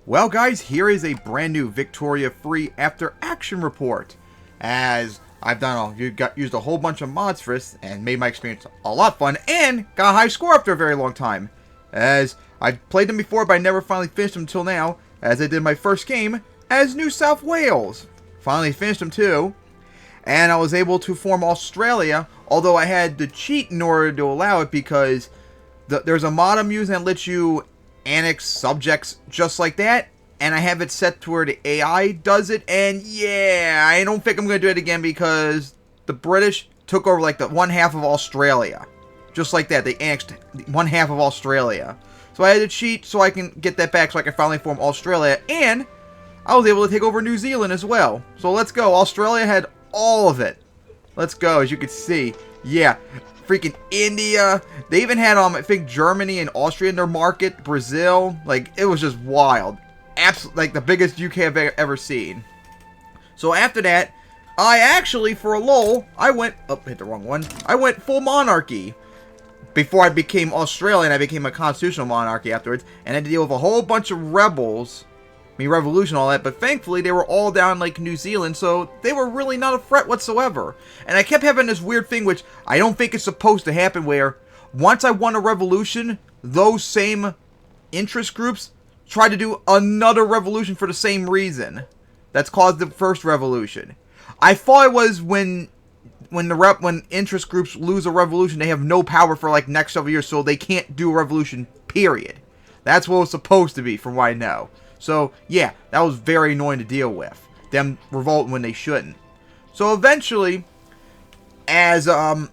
Well guys, here is a brand new Victoria free after action report. As I've used a whole bunch of mods for this and made my experience a lot fun and got a high score after a very long time. As I've played them before but I never finally finished them until now, as I did my first game as New South Wales. Finally finished them too. And I was able to form Australia, although I had to cheat in order to allow it because there's a mod I'm using that lets you annex subjects just like that, and I have it set to where the AI does it, and yeah, I don't think I'm going to do it again because the British took over like the one half of Australia. Just like that, they annexed one half of Australia. So I had to cheat so I can get that back so I can finally form Australia, and I was able to take over New Zealand as well. So let's go. Australia had all of it. Let's go, as you can see. Yeah. Freaking India. They even had, I think, Germany and Austria in their market. Brazil. Like, it was just wild. Absolutely, like, the biggest UK I've ever seen. So, after that, I actually, for a lull, I went... Oh, hit the wrong one. I went full monarchy. Before I became Australian, I became a constitutional monarchy afterwards. And I had to deal with a whole bunch of rebels. I mean, revolution, all that, but thankfully they were all down like New Zealand, so they were really not a threat whatsoever. And I kept having this weird thing, which I don't think is supposed to happen, where once I won a revolution, those same interest groups tried to do another revolution for the same reason. That's caused the first revolution. I thought it was when interest groups lose a revolution, they have no power for like next several years, so they can't do a revolution, period. That's what it was supposed to be, from what I know. So, yeah, that was very annoying to deal with. Them revolting when they shouldn't. So, eventually, as, I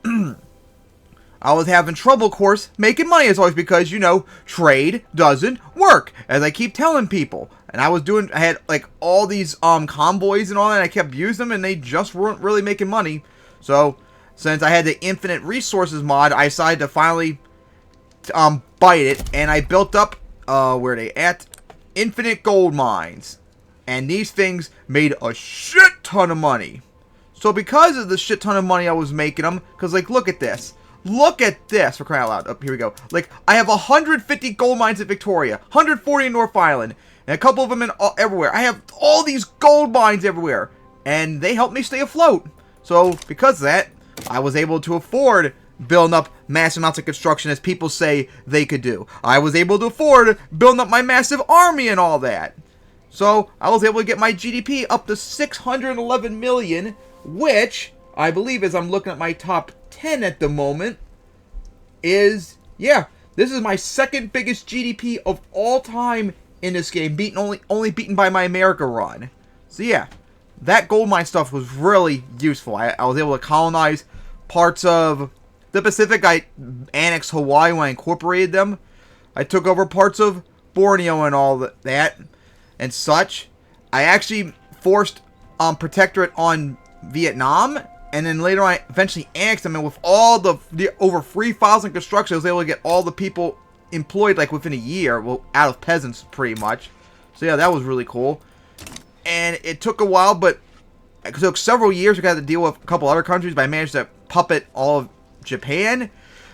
was having trouble, of course, making money as always because, you know, trade doesn't work, as I keep telling people. And I had, like, all these, convoys and all that, and I kept using them, and they just weren't really making money. So, since I had the infinite resources mod, I decided to finally, bite it, and I built up, where they at? Infinite gold mines, and these things made a shit ton of money. So because of the shit ton of money I was making them, because like look at this for crying out loud. Oh, here we go. Like I have 150 gold mines at Victoria, 140 in North Island, and a couple of them everywhere. I have all these gold mines everywhere, and they help me stay afloat. So because of that, I was able to afford building up massive amounts of construction as people say they could do. I was able to afford building up my massive army and all that. So I was able to get my GDP up to 611 million, which I believe, as I'm looking at my top 10 at the moment, is, yeah, this is my second biggest GDP of all time in this game, only beaten by my America run. So yeah, that gold mine stuff was really useful. I was able to colonize parts of the Pacific. I annexed Hawaii when I incorporated them. I took over parts of Borneo and all that and such. I actually forced protectorate on Vietnam, and then later on I eventually annexed them, and with all the over 3,000 construction, I was able to get all the people employed like within a year, well, out of peasants pretty much. So yeah, that was really cool. And it took a while, but it took several years. We got to deal with a couple other countries, but I managed to puppet all of Japan.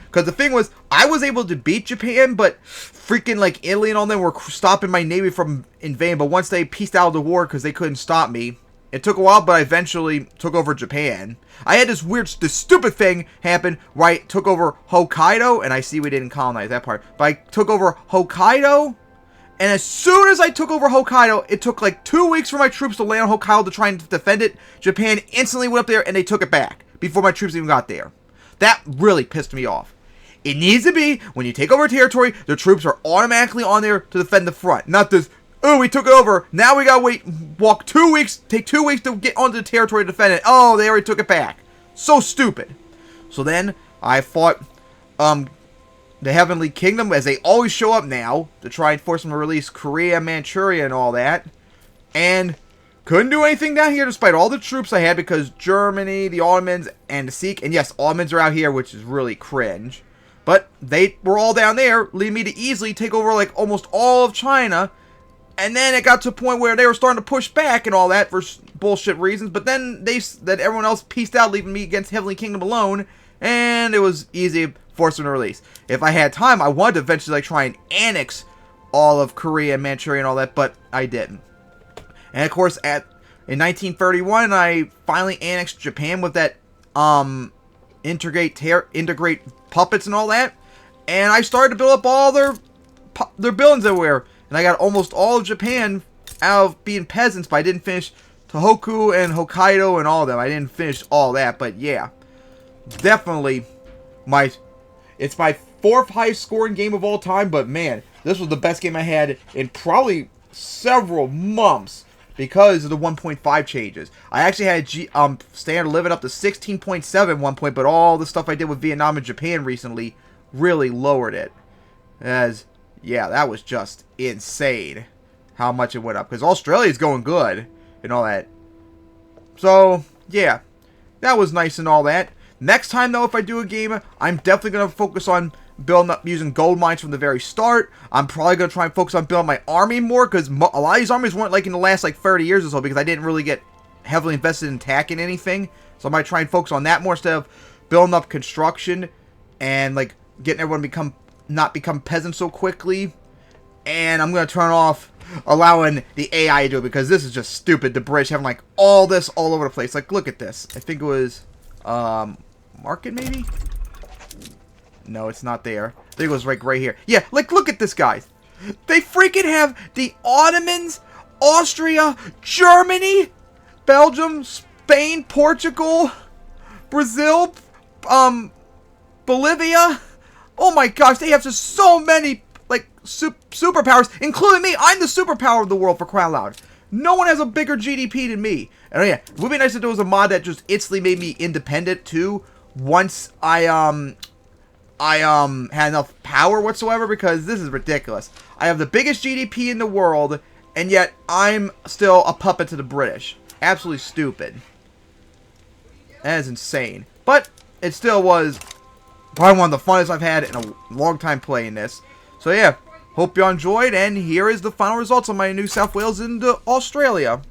Because the thing was, I was able to beat Japan, but freaking like Italy and all them were stopping my navy from invading. But once they pieced out of the war because they couldn't stop me, it took a while, but I eventually took over Japan. I had this stupid thing happen where I took over Hokkaido, and I see we didn't colonize that part, but I took over Hokkaido, and as soon as I took over Hokkaido, it took like 2 weeks for my troops to land on Hokkaido to try and defend it. Japan instantly went up there, and they took it back before my troops even got there. That really pissed me off. It needs to be, when you take over a territory, the troops are automatically on there to defend the front. Not this, oh, we took it over, now we gotta take 2 weeks to get onto the territory to defend it. Oh, they already took it back. So stupid. So then, I fought, the Heavenly Kingdom, as they always show up now, to try and force them to release Korea, Manchuria, and all that. And couldn't do anything down here despite all the troops I had because Germany, the Ottomans, and the Sikh. And yes, Ottomans are out here, which is really cringe. But they were all down there, leading me to easily take over like almost all of China. And then it got to a point where they were starting to push back and all that for bullshit reasons. But then everyone else pieced out, leaving me against Heavenly Kingdom alone. And it was easy to force them to release. If I had time, I wanted to eventually like try and annex all of Korea and Manchuria and all that, but I didn't. And of course, in 1931, I finally annexed Japan with that integrate puppets and all that, and I started to build up all their buildings everywhere, and I got almost all of Japan out of being peasants, but I didn't finish Tohoku and Hokkaido and all of them. I didn't finish all that, but yeah, definitely it's my 4th highest scoring game of all time, but man, this was the best game I had in probably several months because of the 1.5 changes. I actually had standard living up to 16.7 at one point, but all the stuff I did with Vietnam and Japan recently really lowered it. Yeah, that was just insane how much it went up, because Australia's going good and all that. So, yeah, that was nice and all that. Next time, though, if I do a game, I'm definitely going to focus on building up using gold mines from the very start. I'm probably going to try and focus on building my army more, because a lot of these armies weren't like in the last like 30 years or so, because I didn't really get heavily invested in attacking anything. So I might try and focus on that more instead of building up construction and like getting everyone to not become peasants so quickly. And I'm going to turn off allowing the AI to do it, because this is just stupid. The British having like all this all over the place. Like, look at this. I think it was market maybe? No, it's not there. I think it was like right here. Yeah, like look at this, guys. They freaking have the Ottomans, Austria, Germany, Belgium, Spain, Portugal, Brazil, Bolivia. Oh my gosh, they have just so many like superpowers, including me. I'm the superpower of the world, for crying out loud. No one has a bigger GDP than me. And yeah, it would be nice if there was a mod that just instantly made me independent too, once I had enough power whatsoever, because this is ridiculous. I have the biggest GDP in the world, and yet I'm still a puppet to the British. Absolutely stupid. That is insane. But it still was probably one of the funnest I've had in a long time playing this. So yeah, hope you enjoyed, and here is the final results of my New South Wales into Australia.